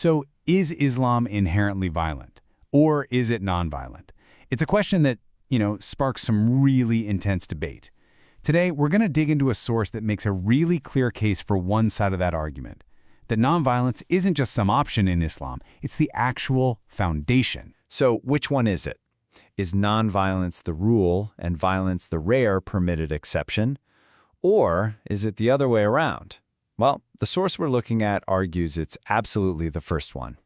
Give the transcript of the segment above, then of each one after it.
So, is Islam inherently violent? Or is it nonviolent? It's a question that, sparks some really intense debate. Today, we're going to dig into a source that makes a really clear case for one side of that argument. That nonviolence isn't just some option in Islam, it's the actual foundation. So which one is it? Is nonviolence the rule and violence the rare permitted exception? Or is it the other way around? Well, the source we're looking at argues it's absolutely the first one,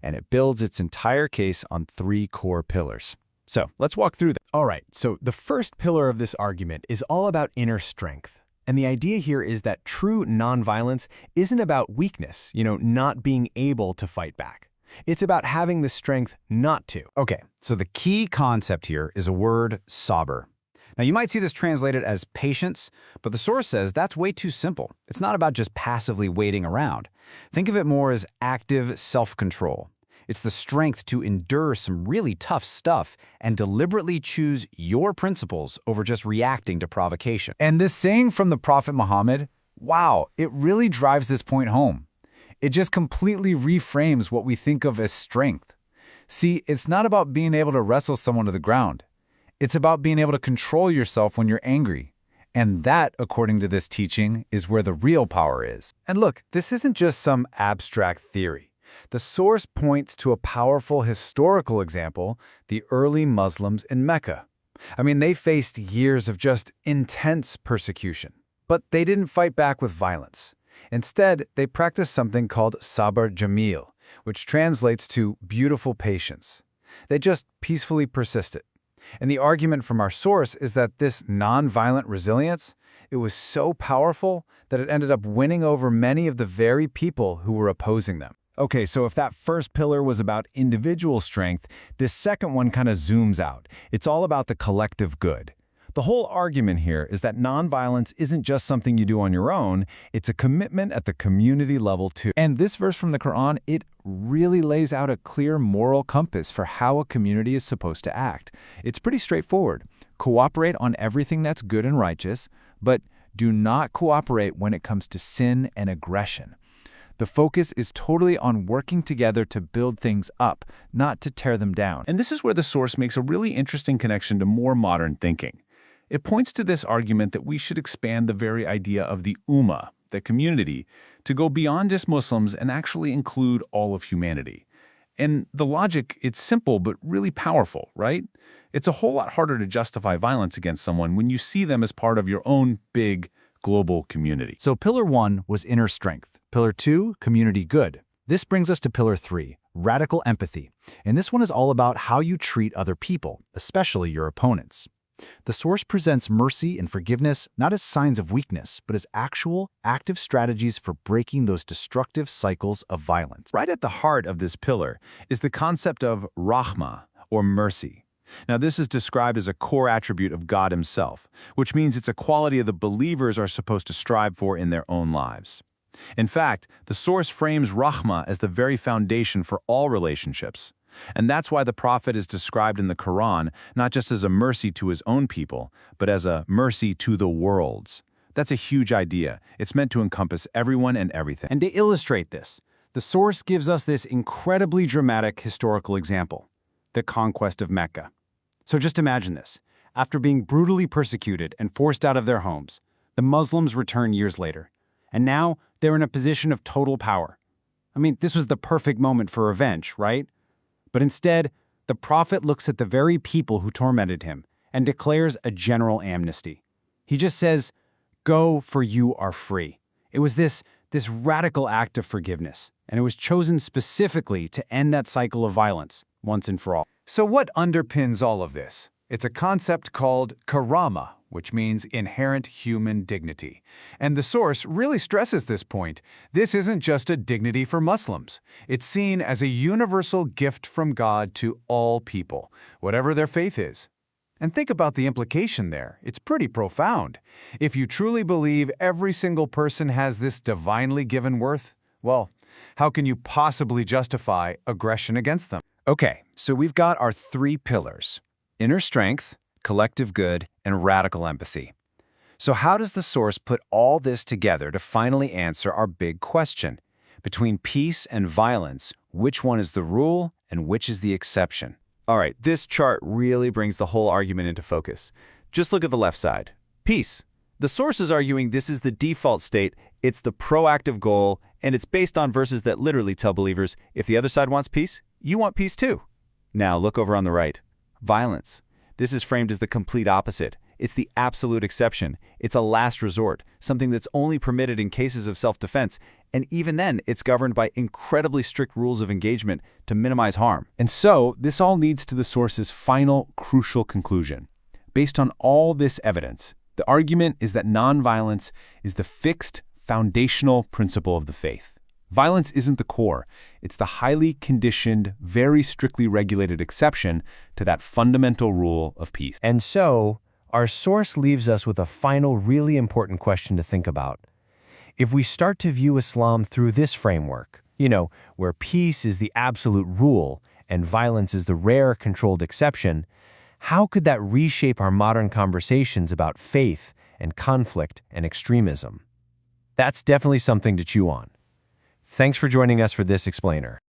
and it builds its entire case on three core pillars. So let's walk through them. All right, so the first pillar of this argument is all about inner strength. And the idea here is that true nonviolence isn't about weakness, not being able to fight back. It's about having the strength not to. Okay, so the key concept here is a word, sabr. Now, you might see this translated as patience, but the source says that's way too simple. It's not about just passively waiting around. Think of it more as active self-control. It's the strength to endure some really tough stuff and deliberately choose your principles over just reacting to provocation. And this saying from the Prophet Muhammad, wow, it really drives this point home. It just completely reframes what we think of as strength. See, it's not about being able to wrestle someone to the ground. It's about being able to control yourself when you're angry. And that, according to this teaching, is where the real power is. And look, this isn't just some abstract theory. The source points to a powerful historical example, the early Muslims in Mecca. I mean, they faced years of just intense persecution, but they didn't fight back with violence. Instead, they practiced something called sabr jamil, which translates to beautiful patience. They just peacefully persisted. And the argument from our source is that this nonviolent resilience, it was so powerful that it ended up winning over many of the very people who were opposing them. Okay, so if that first pillar was about individual strength, this second one kind of zooms out. It's all about the collective good. The whole argument here is that nonviolence isn't just something you do on your own, it's a commitment at the community level too. And this verse from the Quran, it really lays out a clear moral compass for how a community is supposed to act. It's pretty straightforward. Cooperate on everything that's good and righteous, but do not cooperate when it comes to sin and aggression. The focus is totally on working together to build things up, not to tear them down. And this is where the source makes a really interesting connection to more modern thinking. It points to this argument that we should expand the very idea of the ummah, the community, to go beyond just Muslims and actually include all of humanity. And the logic, it's simple but really powerful, right? It's a whole lot harder to justify violence against someone when you see them as part of your own big, global community. So pillar 1 was inner strength. Pillar 2, community good. This brings us to pillar 3, radical empathy. And this one is all about how you treat other people, especially your opponents. The source presents mercy and forgiveness not as signs of weakness, but as actual, active strategies for breaking those destructive cycles of violence. Right at the heart of this pillar is the concept of rahmah, or mercy. Now, this is described as a core attribute of God himself, which means it's a quality that the believers are supposed to strive for in their own lives. In fact, the source frames rahmah as the very foundation for all relationships. And that's why the prophet is described in the Quran not just as a mercy to his own people, but as a mercy to the worlds. That's a huge idea. It's meant to encompass everyone and everything. And to illustrate this, the source gives us this incredibly dramatic historical example, the conquest of Mecca. So just imagine this. After being brutally persecuted and forced out of their homes, the Muslims return years later. And now they're in a position of total power. I mean, this was the perfect moment for revenge, right? But instead, the prophet looks at the very people who tormented him and declares a general amnesty. He just says, "Go, for you are free." It was this radical act of forgiveness, and it was chosen specifically to end that cycle of violence once and for all. So what underpins all of this? It's a concept called karama, which means inherent human dignity. And the source really stresses this point. This isn't just a dignity for Muslims. It's seen as a universal gift from God to all people, whatever their faith is. And think about the implication there. It's pretty profound. If you truly believe every single person has this divinely given worth, well, how can you possibly justify aggression against them? Okay, so we've got our three pillars: inner strength, collective good, and radical empathy. So how does the source put all this together to finally answer our big question? Between peace and violence, which one is the rule and which is the exception? All right, this chart really brings the whole argument into focus. Just look at the left side. Peace. The source is arguing this is the default state, it's the proactive goal, and it's based on verses that literally tell believers, if the other side wants peace, you want peace too. Now look over on the right. Violence. This is framed as the complete opposite. It's the absolute exception. It's a last resort, something that's only permitted in cases of self-defense, and even then, it's governed by incredibly strict rules of engagement to minimize harm. And so, this all leads to the source's final, crucial conclusion. Based on all this evidence, the argument is that nonviolence is the fixed, foundational principle of the faith. Violence isn't the core. It's the highly conditioned, very strictly regulated exception to that fundamental rule of peace. And so, our source leaves us with a final, really important question to think about. If we start to view Islam through this framework, where peace is the absolute rule and violence is the rare, controlled exception, how could that reshape our modern conversations about faith and conflict and extremism? That's definitely something to chew on. Thanks for joining us for this explainer.